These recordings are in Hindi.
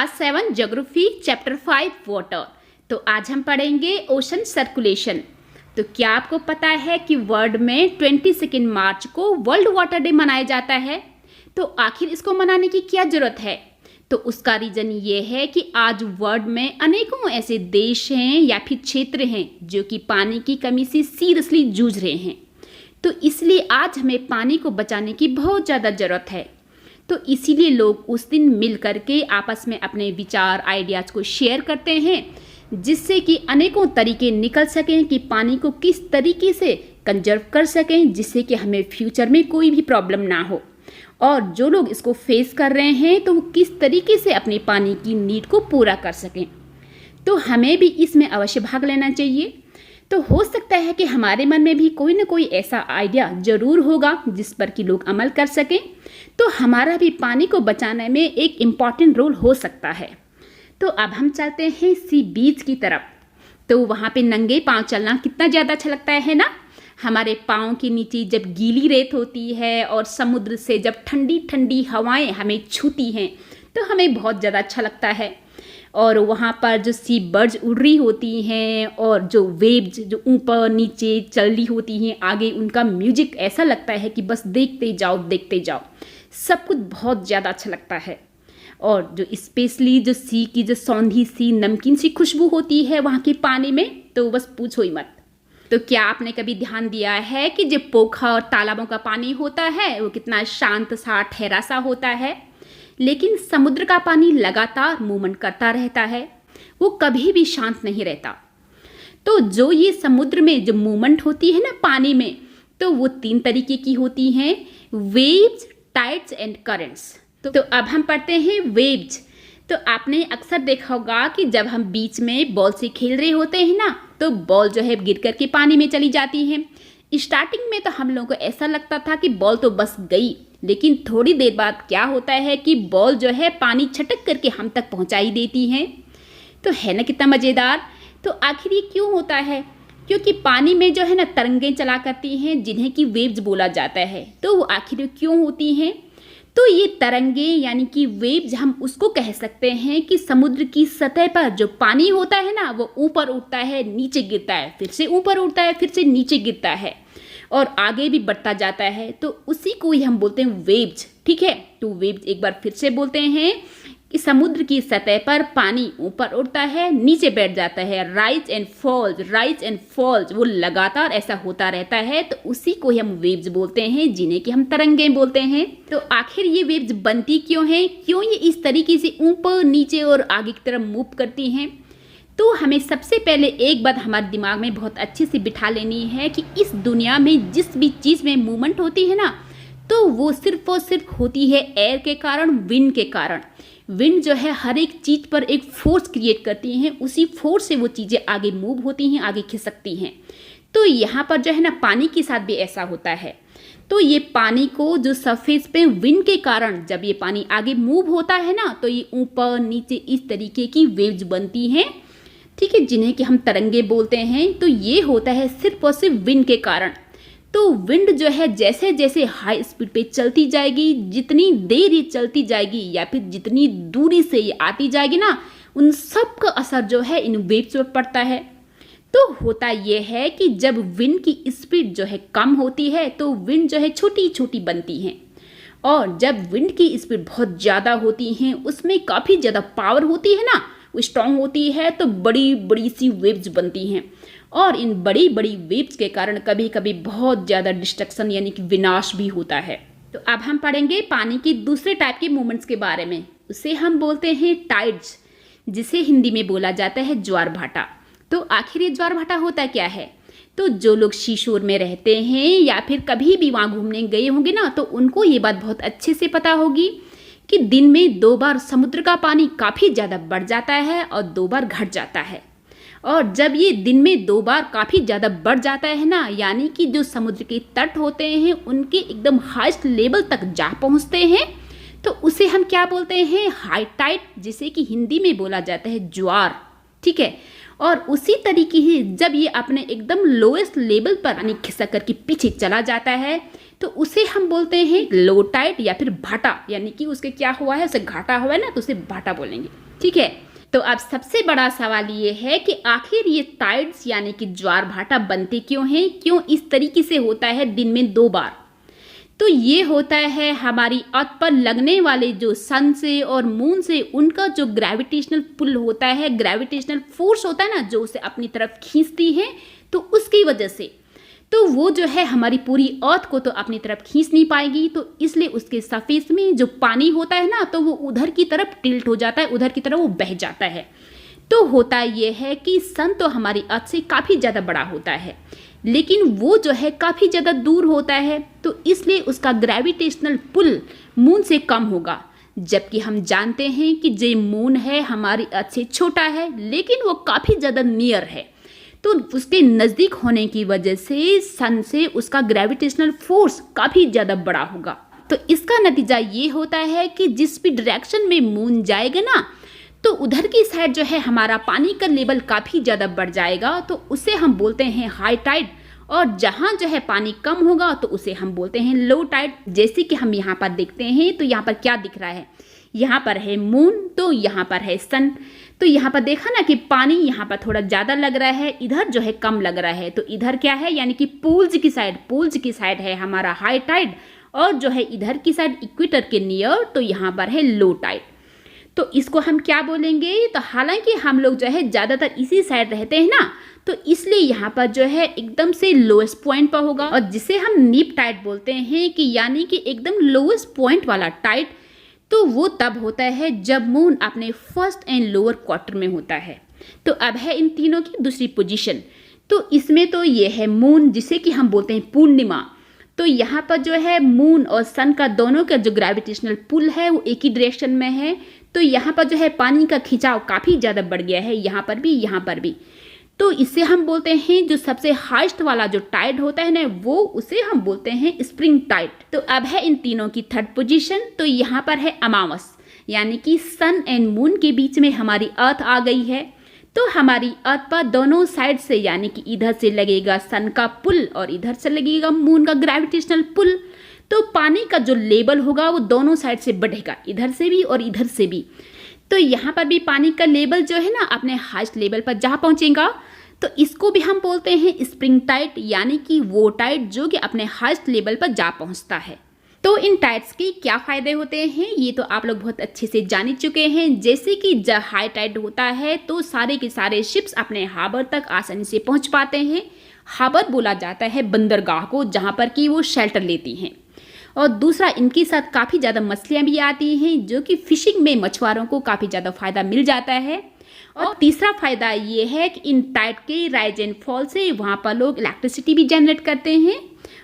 Class 7 geography chapter 5 water. तो आज हम पढ़ेंगे ओशन सर्कुलेशन। तो क्या आपको पता है कि वर्ल्ड में 22 मार्च को वर्ल्ड वाटर डे मनाया जाता है। तो आखिर इसको मनाने की क्या ज़रूरत है? तो उसका रीज़न ये है कि आज वर्ल्ड में अनेकों ऐसे देश हैं या फिर क्षेत्र हैं जो कि पानी की कमी से सीरियसली जूझ रहे हैं। तो इसलिए आज हमें पानी को बचाने की बहुत ज़्यादा ज़रूरत है। तो इसीलिए लोग उस दिन मिल करके आपस में अपने विचार आइडियाज़ को शेयर करते हैं, जिससे कि अनेकों तरीके निकल सकें कि पानी को किस तरीके से कंजर्व कर सकें, जिससे कि हमें फ्यूचर में कोई भी प्रॉब्लम ना हो। और जो लोग इसको फेस कर रहे हैं तो वो किस तरीके से अपनी पानी की नीड को पूरा कर सकें। तो हमें भी इसमें अवश्य भाग लेना चाहिए। तो हो सकता है कि हमारे मन में भी कोई ना कोई ऐसा आइडिया ज़रूर होगा जिस पर कि लोग अमल कर सकें। तो हमारा भी पानी को बचाने में एक इम्पॉर्टेंट रोल हो सकता है। तो अब हम चलते हैं सी बीच की तरफ। तो वहाँ पे नंगे पाँव चलना कितना ज़्यादा अच्छा लगता है ना। हमारे पाँव के नीचे जब गीली रेत होती है और समुद्र से जब ठंडी ठंडी हवाएं हमें छूती हैं तो हमें बहुत ज़्यादा अच्छा लगता है। और वहाँ पर जो सी बर्ड्स उड़ रही होती हैं और जो वेव्स जो ऊपर नीचे चल रही होती हैं, आगे उनका म्यूजिक ऐसा लगता है कि बस देखते जाओ, सब कुछ बहुत ज़्यादा अच्छा लगता है। और जो स्पेशली जो सी की जो सौंधी सी नमकीन सी खुशबू होती है वहाँ के पानी में, तो बस पूछो ही मत। तो क्या आपने कभी ध्यान दिया है कि जो पोखर और तालाबों का पानी होता है वो कितना शांत सा ठहरा सा होता है, लेकिन समुद्र का पानी लगातार मूवमेंट करता रहता है, वो कभी भी शांत नहीं रहता। तो जो ये समुद्र में जो मूवमेंट होती है ना पानी में, तो वो 3 तरीके की होती हैं, वेव्स, टाइड्स एंड करंट्स। तो अब हम पढ़ते हैं वेव्स। तो आपने अक्सर देखा होगा कि जब हम बीच में बॉल से खेल रहे होते हैं ना, तो बॉल जो है गिर करके पानी में चली जाती है। स्टार्टिंग में तो हम लोगों को ऐसा लगता था कि बॉल तो बस गई, लेकिन थोड़ी देर बाद क्या होता है कि बॉल जो है पानी छटक करके हम तक पहुंचाई देती हैं। तो है ना कितना मज़ेदार। तो आखिर ये क्यों होता है? क्योंकि पानी में जो है ना तरंगें चला करती हैं, जिन्हें कि वेव्स बोला जाता है। तो वो आखिर क्यों होती हैं? तो ये तरंगें यानी कि वेव्स हम उसको कह सकते हैं कि समुद्र की सतह पर जो पानी होता है ना, वो ऊपर उठता है, नीचे गिरता है, फिर से ऊपर उठता है, फिर से नीचे गिरता है और आगे भी बढ़ता जाता है। तो उसी को ही हम बोलते हैं वेव्स। ठीक है, तो वेव्स एक बार फिर से बोलते हैं कि समुद्र की सतह पर पानी ऊपर उठता है, नीचे बैठ जाता है, राइज एंड फॉल्स, वो लगातार ऐसा होता रहता है। तो उसी को ही हम वेव्स बोलते हैं, जिन्हें कि हम तरंगें बोलते हैं। तो आखिर ये वेव्स बनती क्यों हैं? क्यों ये इस तरीके से ऊपर नीचे और आगे की तरफ मूव करती हैं? तो हमें सबसे पहले एक बात हमारे दिमाग में बहुत अच्छे से बिठा लेनी है कि इस दुनिया में जिस भी चीज़ में मूवमेंट होती है ना, तो वो सिर्फ और सिर्फ होती है एयर के कारण, विंड के कारण। विंड जो है हर एक चीज़ पर एक फोर्स क्रिएट करती हैं, उसी फोर्स से वो चीज़ें आगे मूव होती हैं, आगे खिसकती हैं। तो यहाँ पर जो है ना पानी के साथ भी ऐसा होता है। तो ये पानी को जो सरफेस पे विंड के कारण जब ये पानी आगे मूव होता है ना, तो ये ऊपर नीचे इस तरीके की वेव्स बनती हैं। ठीक है, जिन्हें कि हम तरंगे बोलते हैं। तो ये होता है सिर्फ और सिर्फ विंड के कारण। तो विंड जो है जैसे जैसे हाई स्पीड पे चलती जाएगी, जितनी देर ये चलती जाएगी या फिर जितनी दूरी से ये आती जाएगी ना, उन सब का असर जो है इन वेव्स पर पड़ता है। तो होता ये है कि जब विंड की स्पीड जो है कम होती है तो विंड जो है छोटी छोटी बनती हैं, और जब विंड की स्पीड बहुत ज़्यादा होती है, उसमें काफ़ी ज़्यादा पावर होती है ना, वो स्ट्रॉन्ग होती है, तो बड़ी बड़ी सी वेव्स बनती हैं। और इन बड़ी बड़ी वेव्स के कारण कभी कभी बहुत ज़्यादा डिस्ट्रक्शन यानी कि विनाश भी होता है। तो अब हम पढ़ेंगे पानी की दूसरे टाइप के मूवमेंट्स के बारे में। उसे हम बोलते हैं टाइड्स, जिसे हिंदी में बोला जाता है ज्वार भाटा। तो आखिर ये ज्वार भाटा होता क्या है? तो जो लोग शीशोर में रहते हैं या फिर कभी भी वहाँ घूमने गए होंगे ना, तो उनको ये बात बहुत अच्छे से पता होगी कि दिन में 2 बार समुद्र का पानी काफ़ी ज़्यादा बढ़ जाता है और 2 बार घट जाता है। और जब ये दिन में 2 बार काफ़ी ज़्यादा बढ़ जाता है ना, यानी कि जो समुद्र के तट होते हैं उनके एकदम हाईएस्ट लेवल तक जा पहुँचते हैं, तो उसे हम क्या बोलते हैं? हाई टाइड, जिसे कि हिंदी में बोला जाता है ज्वार। ठीक है। और उसी तरीके ही जब ये अपने एकदम लोएस्ट लेवल पर पानी खिसक कर के पीछे चला जाता है तो उसे हम बोलते हैं लो टाइड या फिर भाटा, यानी कि उसके क्या हुआ है, उसे घाटा हुआ है ना, तो उसे भाटा बोलेंगे। ठीक है। तो अब सबसे बड़ा सवाल ये है कि आखिर ये टाइड्स यानी कि ज्वार भाटा बनते क्यों हैं, क्यों इस तरीके से होता है दिन में 2 बार। तो ये होता है हमारी अर्थ पर लगने वाले जो सन से और मून से उनका जो ग्रेविटेशनल पुल होता है, ग्रेविटेशनल फोर्स होता है ना, जो उसे अपनी तरफ खींचती है, तो उसकी वजह से तो वो जो है हमारी पूरी अर्थ को तो अपनी तरफ खींच नहीं पाएगी, तो इसलिए उसके सरफेस में जो पानी होता है ना, तो वो उधर की तरफ टिल्ट हो जाता है, उधर की तरफ वो बह जाता है। तो होता ये है कि सन तो हमारी अर्थ से काफ़ी ज़्यादा बड़ा होता है, लेकिन वो जो है काफ़ी ज़्यादा दूर होता है, तो इसलिए उसका ग्रेविटेशनल पुल मून से कम होगा। जबकि हम जानते हैं कि जो मून है हमारी अर्थ से छोटा है, लेकिन वो काफ़ी ज़्यादा नियर है, तो उसके नज़दीक होने की वजह से सन से उसका ग्रेविटेशनल फोर्स काफ़ी ज़्यादा बड़ा होगा। तो इसका नतीजा ये होता है कि जिस भी डायरेक्शन में मून जाएगा ना, तो उधर की साइड जो है हमारा पानी का लेवल काफ़ी ज़्यादा बढ़ जाएगा, तो उसे हम बोलते हैं हाई टाइड। और जहाँ जो है पानी कम होगा तो उसे हम बोलते हैं लो टाइड। जैसे कि हम यहाँ पर देखते हैं, तो यहाँ पर क्या दिख रहा है, यहाँ पर है मून, तो यहाँ पर है सन। तो यहाँ पर देखा ना कि पानी यहाँ पर थोड़ा ज़्यादा लग रहा है, इधर जो है कम लग रहा है। तो इधर क्या है, यानी कि पोल्स की साइड है हमारा हाई टाइड, और जो है इधर की साइड इक्वेटर के नियर, तो यहाँ पर है लो टाइड। तो इसको हम क्या बोलेंगे, तो हालांकि हम लोग जो है ज़्यादातर इसी साइड रहते हैं ना, तो इसलिए यहाँ पर जो है एकदम से लोएस्ट पॉइंट पर होगा, और जिसे हम नीप टाइड बोलते हैं कि यानी कि एकदम लोएस्ट पॉइंट वाला टाइड, तो वो तब होता है जब मून अपने फर्स्ट एंड लोअर क्वार्टर में होता है। तो अब है इन तीनों की दूसरी पोजीशन। तो इसमें तो ये है मून, जिसे कि हम बोलते हैं पूर्णिमा। तो यहाँ पर जो है मून और सन का दोनों का जो ग्रेविटेशनल पुल है वो एक ही डायरेक्शन में है, तो यहाँ पर जो है पानी का खिंचाव काफ़ी ज़्यादा बढ़ गया है, यहाँ पर भी, यहाँ पर भी। तो इससे हम बोलते हैं जो सबसे हाईएस्ट वाला जो टाइड होता है ना, वो उसे हम बोलते हैं स्प्रिंग टाइड। तो अब है इन तीनों की थर्ड पोजीशन। तो यहाँ पर है अमावस, यानी कि सन एंड मून के बीच में हमारी अर्थ आ गई है। तो हमारी अर्थ पर दोनों साइड से, यानी कि इधर से लगेगा सन का पुल और इधर से लगेगा मून का ग्रेविटेशनल पुल, तो पानी का जो लेवल होगा वो दोनों साइड से बढ़ेगा, इधर से भी और इधर से भी। तो यहाँ पर भी पानी का लेवल जो है ना अपने हाईएस्ट लेवल पर जहाँ पहुँचेगा, तो इसको भी हम बोलते हैं स्प्रिंग टाइड, यानी कि वो टाइड जो कि अपने हाईएस्ट लेवल पर जा पहुँचता है। तो इन टाइड्स के क्या फ़ायदे होते हैं ये तो आप लोग बहुत अच्छे से जान ही चुके हैं। जैसे कि जब हाई टाइड होता है तो सारे के सारे शिप्स अपने हार्बर तक आसानी से पहुँच पाते हैं। हार्बर बोला जाता है बंदरगाह को, जहाँ पर कि वो शेल्टर लेती हैं। और दूसरा, इनके साथ काफ़ी ज़्यादा मछलियाँ भी आती हैं, जो कि फिशिंग में मछुआरों को काफ़ी ज़्यादा फ़ायदा मिल जाता है। और तीसरा फ़ायदा ये है कि इन टाइड के राइज एंड फॉल से वहाँ पर लोग इलेक्ट्रिसिटी भी जनरेट करते हैं।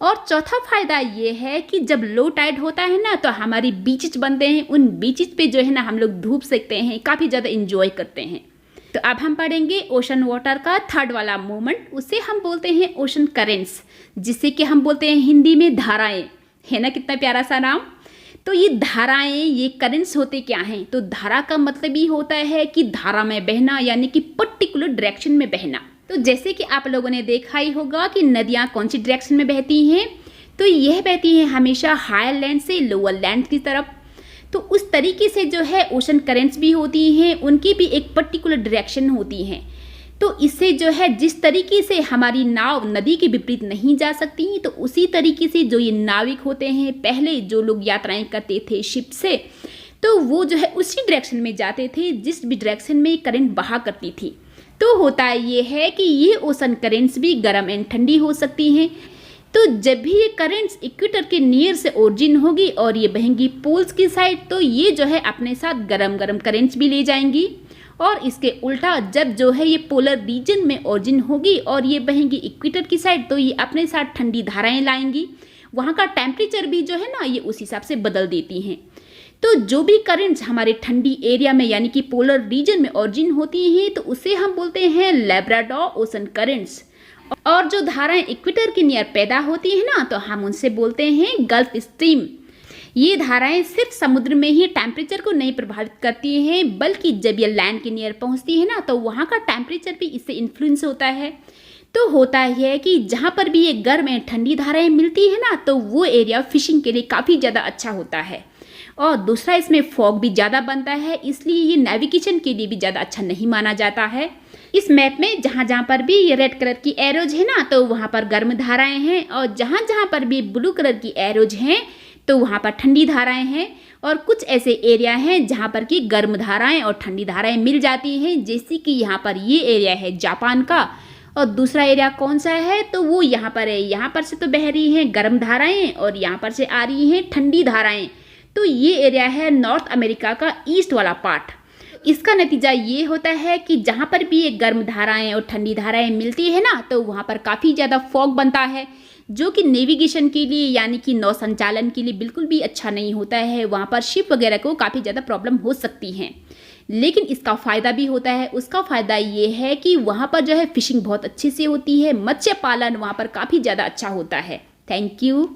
और चौथा फ़ायदा ये है कि जब लो टाइड होता है ना, तो हमारी बीचेज बनते हैं, उन बीचेज पे जो है ना हम लोग धूप सेकते हैं, काफ़ी ज़्यादा इंजॉय करते हैं। तो अब हम पढ़ेंगे ओशन वाटर का थर्ड वाला मूवमेंट, उसे हम बोलते हैं ओशन करेंट्स, जिसे कि हम बोलते हैं हिंदी में धाराएँ, है ना, कितना प्यारा सा नाम। तो ये धाराएं, ये करंट्स होते क्या हैं, तो धारा का मतलब ही होता है कि धारा में बहना, यानी कि पर्टिकुलर डायरेक्शन में बहना। तो जैसे कि आप लोगों ने देखा ही होगा कि नदियाँ कौन सी डायरेक्शन में बहती हैं, तो यह बहती हैं हमेशा हायर लैंड से लोअर लैंड की तरफ। तो उस तरीके से जो है ओशन करेंट्स भी होती हैं, उनकी भी एक पर्टिकुलर डायरेक्शन होती हैं। तो इससे जो है जिस तरीके से हमारी नाव नदी के विपरीत नहीं जा सकती, तो उसी तरीके से जो ये नाविक होते हैं, पहले जो लोग यात्राएं करते थे शिप से, तो वो जो है उसी डायरेक्शन में जाते थे जिस भी डायरेक्शन में करंट बहा करती थी। तो होता ये है कि ये ओशन करेंट्स भी गर्म एंड ठंडी हो सकती हैं। तो जब भी ये करेंट्स इक्वेटर के नियर से ओरिजिन होगी और ये बहेंगी पोल्स की साइड, तो ये जो है अपने साथ गरम गरम करेंट्स भी ले जाएंगी। और इसके उल्टा जब जो है ये पोलर रीजन में ओरिजिन होगी और ये बहेंगी इक्वेटर की साइड, तो ये अपने साथ ठंडी धाराएं लाएंगी। वहाँ का टेम्परेचर भी जो है ना ये उस हिसाब से बदल देती हैं। तो जो भी करंट्स हमारे ठंडी एरिया में, यानी कि पोलर रीजन में ओरिजिन होती हैं, तो उसे हम बोलते हैं लैब्राडोर ओशन करंट्स। और जो धाराएं इक्वेटर के नियर पैदा होती हैं ना, तो हम उनसे बोलते हैं गल्फ स्ट्रीम। ये धाराएं सिर्फ समुद्र में ही टेम्परेचर को नहीं प्रभावित करती हैं, बल्कि जब ये लैंड के नियर पहुंचती है ना, तो वहाँ का टेम्परेचर भी इससे इन्फ्लुएंस होता है। तो होता यह है कि जहाँ पर भी ये गर्म या ठंडी धाराएं मिलती है ना, तो वो एरिया फिशिंग के लिए काफ़ी ज़्यादा अच्छा होता है। और दूसरा, इसमें फॉग भी ज़्यादा बनता है, इसलिए ये नेविगेशन के लिए भी ज़्यादा अच्छा नहीं माना जाता है। इस मैप में जहाँ जहाँ पर भी ये रेड कलर की एरोज है ना, तो वहाँ पर गर्म धाराएं हैं, और जहाँ जहाँ पर भी ब्लू कलर की एरोज हैं तो वहाँ पर ठंडी धाराएं हैं। और कुछ ऐसे एरिया हैं जहाँ पर कि गर्म धाराएं और ठंडी धाराएं मिल जाती हैं, जैसे कि यहाँ पर ये एरिया है जापान का। और दूसरा एरिया कौन सा है, तो वो यहाँ पर है। यहाँ पर से तो बह रही हैं गर्म धाराएं और यहाँ पर से आ रही हैं ठंडी धाराएं। तो ये एरिया है नॉर्थ अमेरिका का ईस्ट वाला पार्ट। इसका नतीजा ये होता है कि जहाँ पर भी ये गर्म धाराएं और ठंडी धाराएं मिलती है ना, तो वहाँ पर काफ़ी ज़्यादा फॉग बनता है, जो कि नेविगेशन के लिए यानी कि नौ संचालन के लिए बिल्कुल भी अच्छा नहीं होता है। वहाँ पर शिप वगैरह को काफ़ी ज़्यादा प्रॉब्लम हो सकती हैं। लेकिन इसका फ़ायदा भी होता है। उसका फ़ायदा ये है कि वहाँ पर जो है फिशिंग बहुत अच्छे से होती है, मत्स्य पालन वहाँ पर काफ़ी ज़्यादा अच्छा होता है। Thank you.